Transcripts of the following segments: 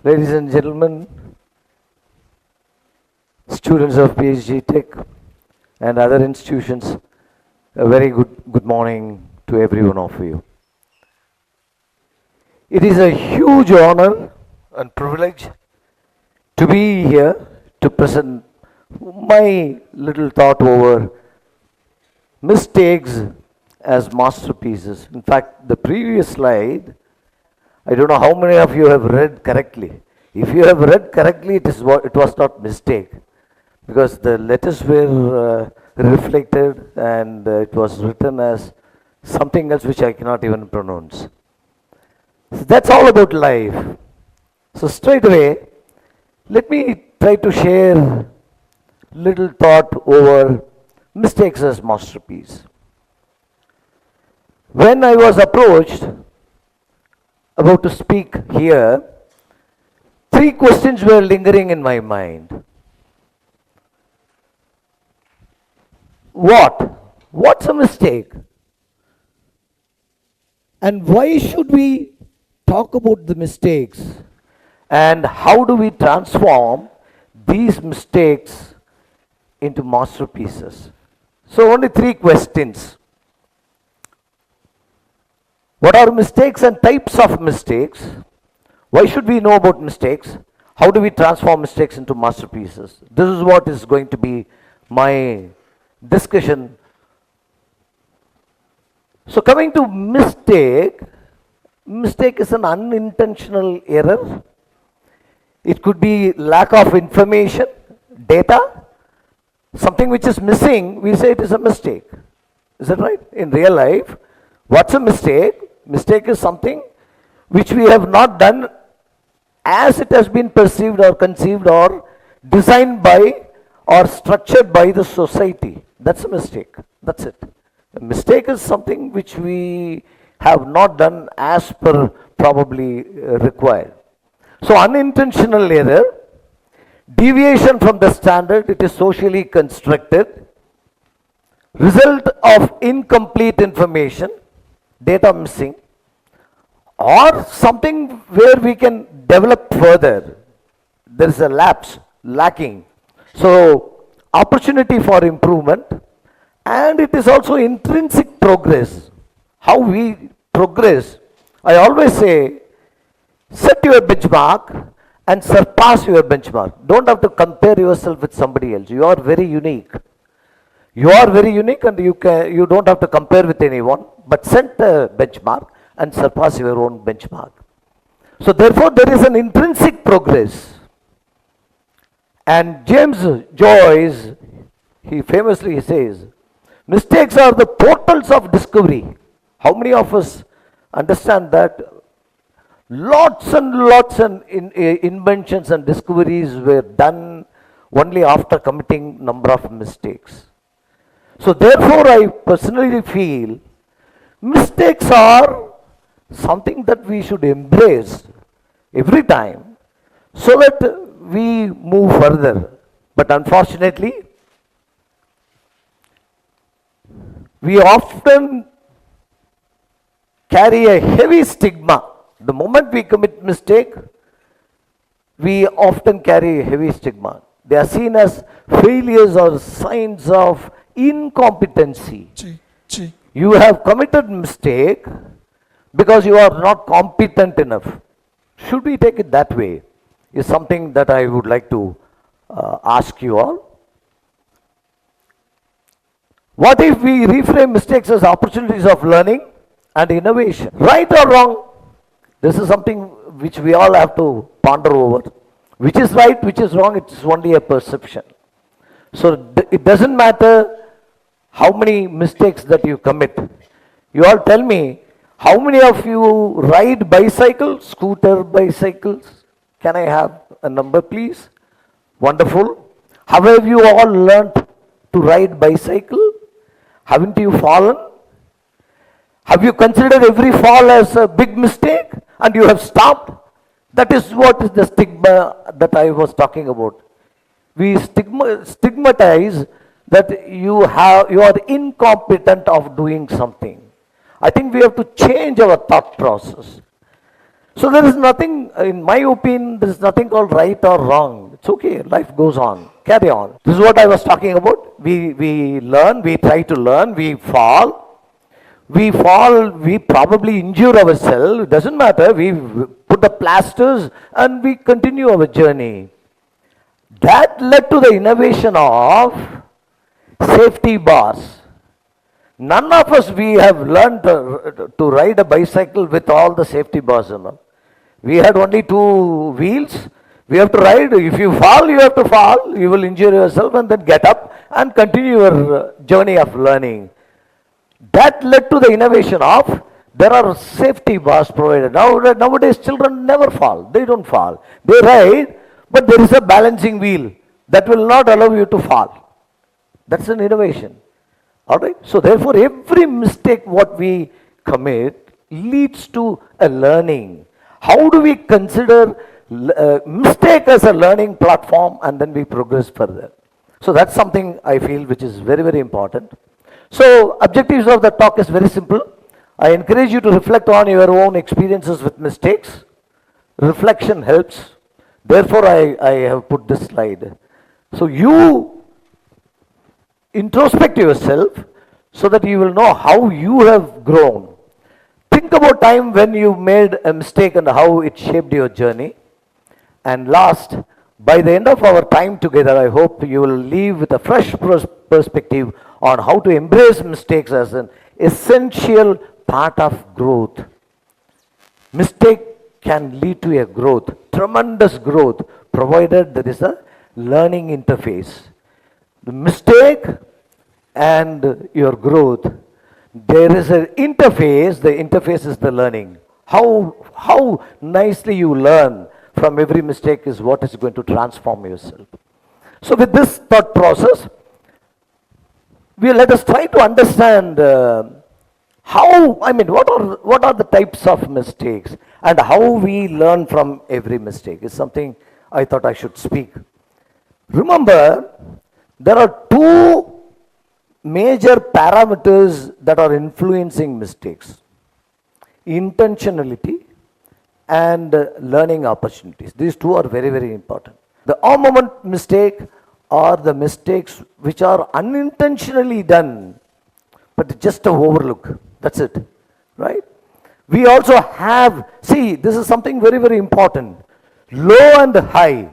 Ladies and gentlemen, students of PSG Tech and other institutions, a very good morning to every one of you. It is a huge honor and privilege to be here to present my little thought over mistakes as masterpieces. In fact, the previous slide, I don't know how many of you have read correctly. If you have read correctly, it was not mistake, because the letters were reflected and it was written as something else which I cannot even pronounce. So that's all about life. So straight away, let me try to share little thought over mistakes as masterpiece. When I was approached about to speak here, 3 questions were lingering in my mind. What's a mistake? And why should we talk about the mistakes? And how do we transform these mistakes into masterpieces? So only 3 questions. What are mistakes and types of mistakes? Why should we know about mistakes? How do we transform mistakes into masterpieces? This is what is going to be my discussion. So coming to mistake is an unintentional error. It could be lack of information, data, something which is missing, we say it is a mistake. Is that right? In real life, what's a mistake? Mistake is something which we have not done as it has been perceived or conceived or designed by or structured by the society. That's a mistake. That's it. A mistake is something which we have not done as per probably required. So unintentional error, deviation from the standard, it is socially constructed, result of incomplete information, data missing, or something where we can develop further. There is a lapse, lacking. So opportunity for improvement, and it is also intrinsic progress. How we progress. I always say, set your benchmark and surpass your benchmark. Don't have to compare yourself with somebody else. You are very unique. You are very unique, and you don't have to compare with anyone, but set a benchmark and surpass your own benchmark. So therefore there is an intrinsic progress. And James Joyce, he famously says, mistakes are the portals of discovery. How many of us understand that? Lots and lots of inventions and discoveries were done only after committing number of mistakes. So therefore I personally feel mistakes are something that we should embrace every time so that we move further. But unfortunately, we often carry a heavy stigma. The moment we commit mistake, we often carry a heavy stigma. They are seen as failures or signs of incompetency. You have committed mistake because you are not competent enough. Should we take it that way? Is something that I would like to ask you all. What if we reframe mistakes as opportunities of learning and innovation? Right or wrong? This is something which we all have to ponder over. Which is right, which is wrong, it is only a perception. So it doesn't matter how many mistakes that you commit. You all tell me, how many of you ride bicycles, scooter bicycles? Can I have a number, please? Wonderful. How have you all learnt to ride bicycle? Haven't you fallen? Have you considered every fall as a big mistake and you have stopped? That is what is the stigma that I was talking about. We stigmatize that you are incompetent of doing something. I think we have to change our thought process. So there is nothing, in my opinion, there is nothing called right or wrong. It's okay, life goes on, carry on. This is what I was talking about. We learn, we try to learn, we fall, we probably injure ourselves, it doesn't matter, we put the plasters and we continue our journey. That led to the innovation of safety bars. None of us, we have learned to ride a bicycle with all the safety bars and all. We had only 2 wheels. We have to ride. If you fall, you have to fall. You will injure yourself and then get up and continue your journey of learning. That led to the innovation of, there are safety bars provided. Nowadays, children never fall. They don't fall. They ride, but there is a balancing wheel that will not allow you to fall. That's an innovation. All right. So therefore, every mistake what we commit leads to a learning. How do we consider mistake as a learning platform, and then we progress further? So that's something I feel which is very, very important. So objectives of the talk is very simple. I encourage you to reflect on your own experiences with mistakes. Reflection helps. Therefore, I have put this slide. So you introspect yourself so that you will know how you have grown. Think about time when you made a mistake and how it shaped your journey. And last, by the end of our time together, I hope you will leave with a fresh perspective on how to embrace mistakes as an essential part of growth. Mistake can lead to a growth, tremendous growth, provided there is a learning interface. The mistake and your growth, there is an interface. The interface is the learning. How nicely you learn from every mistake is what is going to transform yourself. So with this thought process, let us try to understand what are the types of mistakes and how we learn from every mistake is something I thought I should speak. Remember, there are 2 major parameters that are influencing mistakes: intentionality and learning opportunities. These 2 are very, very important. The all-moment mistake are the mistakes which are unintentionally done, but just a overlook. That's it, right? We also have, this is something very, very important. Low and high,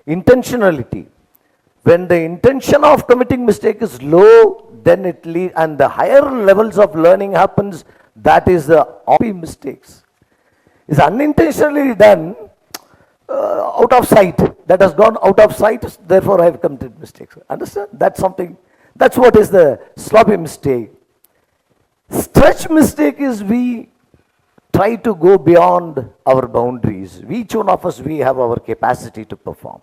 intentionality. When the intention of committing mistake is low, then it leads, and the higher levels of learning happens, that is the mistakes. Is unintentionally done, out of sight. That has gone out of sight, therefore I have committed mistakes. Understand? That's something, that's what is the sloppy mistake. Stretch mistake is we try to go beyond our boundaries. Each one of us, we have our capacity to perform.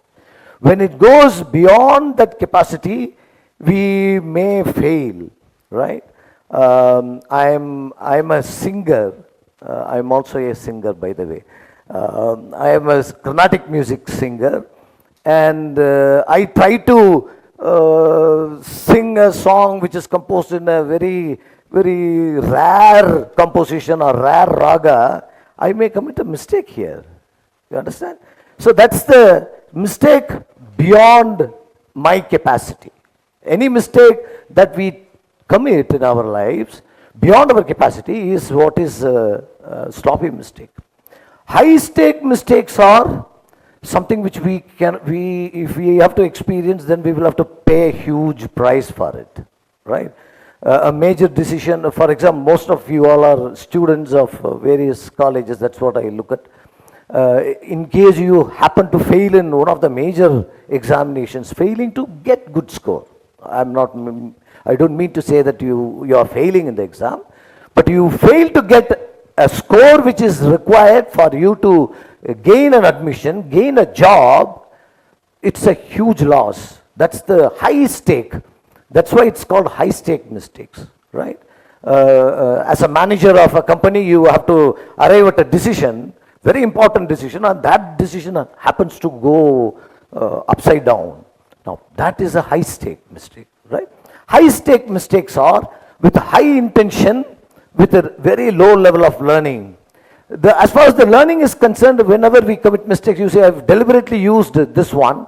When it goes beyond that capacity, we may fail, right? I'm a singer. I'm also a singer, by the way. I am a Carnatic music singer, and I try to sing a song which is composed in a very, very rare composition or rare raga. I may commit a mistake here. You understand? So that's the mistake beyond my capacity. Any mistake that we commit in our lives beyond our capacity is what is a sloppy mistake. High stake mistakes are something which if we have to experience, then we will have to pay a huge price for it, right? A major decision, for example, most of you all are students of various colleges, that's what I look at. In case you happen to fail in one of the major examinations, failing to get good score. I don't mean to say that you are failing in the exam, but you fail to get a score which is required for you to gain an admission, gain a job. It's a huge loss. That's the high stake. That's why it's called high stake mistakes, right? As a manager of a company, you have to arrive at a decision, very important decision, and that decision happens to go upside down. Now, that is a high stake mistake, right? High stake mistakes are with high intention, with a very low level of learning. As far as the learning is concerned, whenever we commit mistakes, you say, I've deliberately used this one.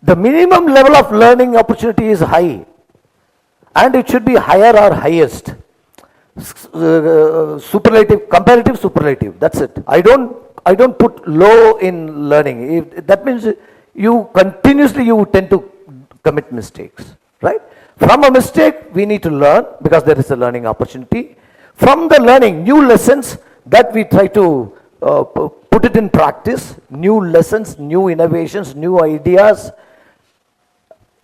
The minimum level of learning opportunity is high, and it should be higher or highest. Superlative, comparative, superlative. That's it. I don't put low in learning. That means you continuously tend to commit mistakes, right? From a mistake, we need to learn because there is a learning opportunity. From the learning, new lessons that we try to put it in practice, new lessons, new innovations, new ideas.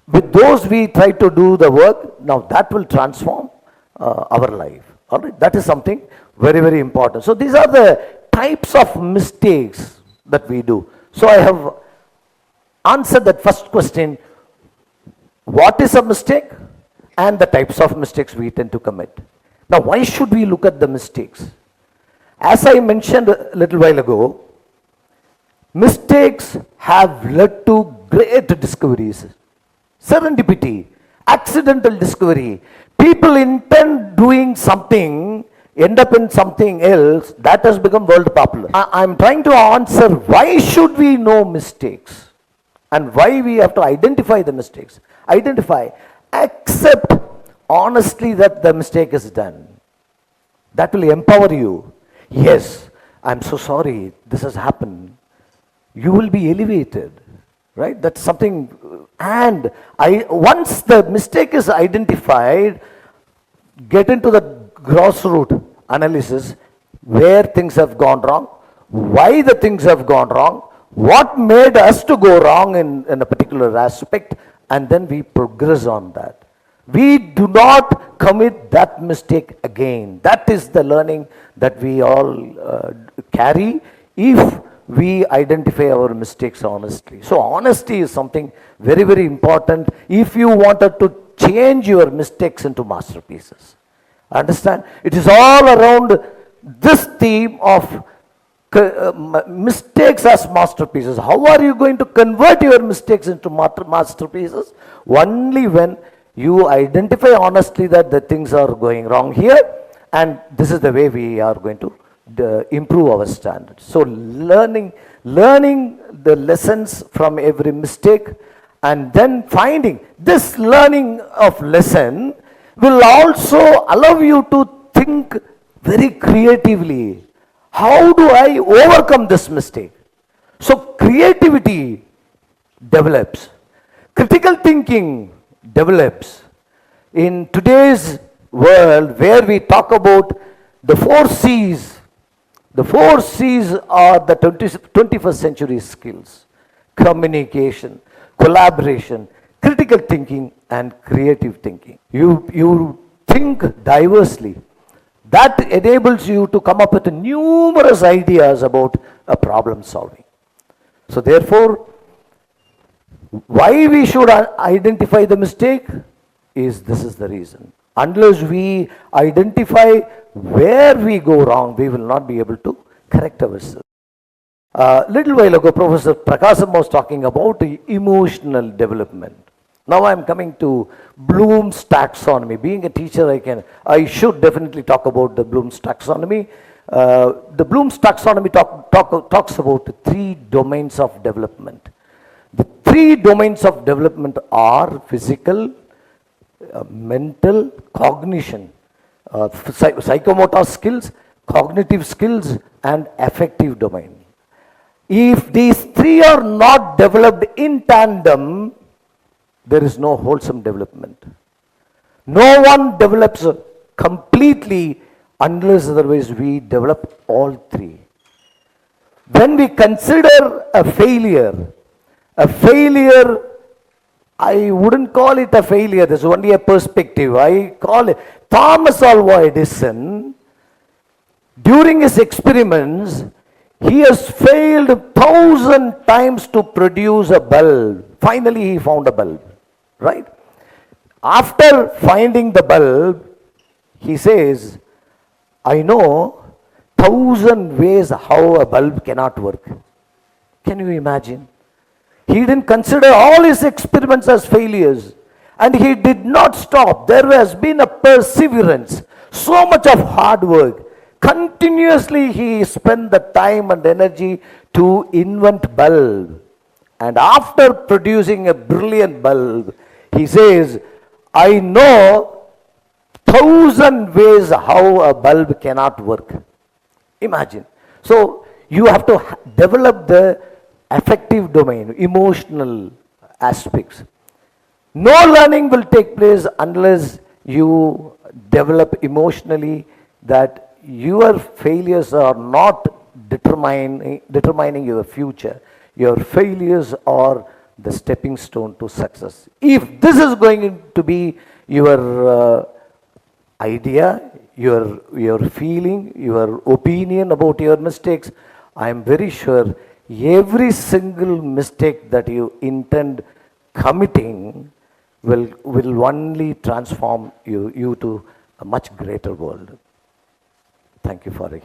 With those we try to do the work. Now that will transform our life. All right, that is something very, very important. So these are the types of mistakes that we do. So I have answered that first question. What is a mistake? And the types of mistakes we tend to commit. Now, why should we look at the mistakes? As I mentioned a little while ago, mistakes have led to great discoveries. Serendipity, accidental discovery. People intend doing something, end up in something else, that has become world popular. I'm trying to answer why should we know mistakes and why we have to identify the mistakes. Identify, accept honestly that the mistake is done. That will empower you. Yes, I'm so sorry, this has happened. You will be elevated. Right? That's something, and once the mistake is identified, get into the grassroots analysis, where things have gone wrong, why the things have gone wrong, what made us to go wrong in a particular aspect, and then we progress on that. We do not commit that mistake again. That is the learning that we all carry if we identify our mistakes honestly. So honesty is something very, very important if you wanted to change your mistakes into masterpieces. Understand? It is all around this theme of mistakes as masterpieces. How are you going to convert your mistakes into masterpieces? Only when you identify honestly that the things are going wrong here, and this is the way we are going to improve our standards. So learning the lessons from every mistake, and then finding this learning of lesson will also allow you to think very creatively. How do I overcome this mistake? So creativity develops. Critical thinking develops. In today's world where we talk about the 4 C's, the 4 C's are the 21st century skills: communication, collaboration, critical thinking, and creative thinking. You think diversely. That enables you to come up with numerous ideas about a problem solving. So therefore, why we should identify the mistake is this is the reason. Unless we identify where we go wrong, we will not be able to correct ourselves. Little while ago, Professor Prakasam was talking about emotional development. Now I am coming to Bloom's taxonomy. Being a teacher, I should definitely talk about the Bloom's taxonomy. The Bloom's taxonomy talks about 3 domains of development. The 3 domains of development are physical, mental, cognition, psychomotor skills, cognitive skills, and affective domain. If these 3 are not developed in tandem, there is no wholesome development. No one develops completely unless otherwise we develop all 3. When we consider a failure, I wouldn't call it a failure, there's only a perspective. I call it Thomas Alva Edison. During his experiments, he has failed 1,000 times to produce a bulb. Finally, he found a bulb, right? After finding the bulb, he says, I know 1,000 ways how a bulb cannot work. Can you imagine? He didn't consider all his experiments as failures. And he did not stop. There has been a perseverance, so much of hard work. Continuously he spent the time and energy to invent bulb. And after producing a brilliant bulb, he says, I know 1,000 ways how a bulb cannot work. Imagine. So you have to develop the affective domain, emotional aspects. No learning will take place unless you develop emotionally that your failures are not determining your future. Your failures are the stepping stone to success. If this is going to be your idea, your feeling, your opinion about your mistakes, I am very sure every single mistake that you intend committing will only transform you to a much greater world. Thank you for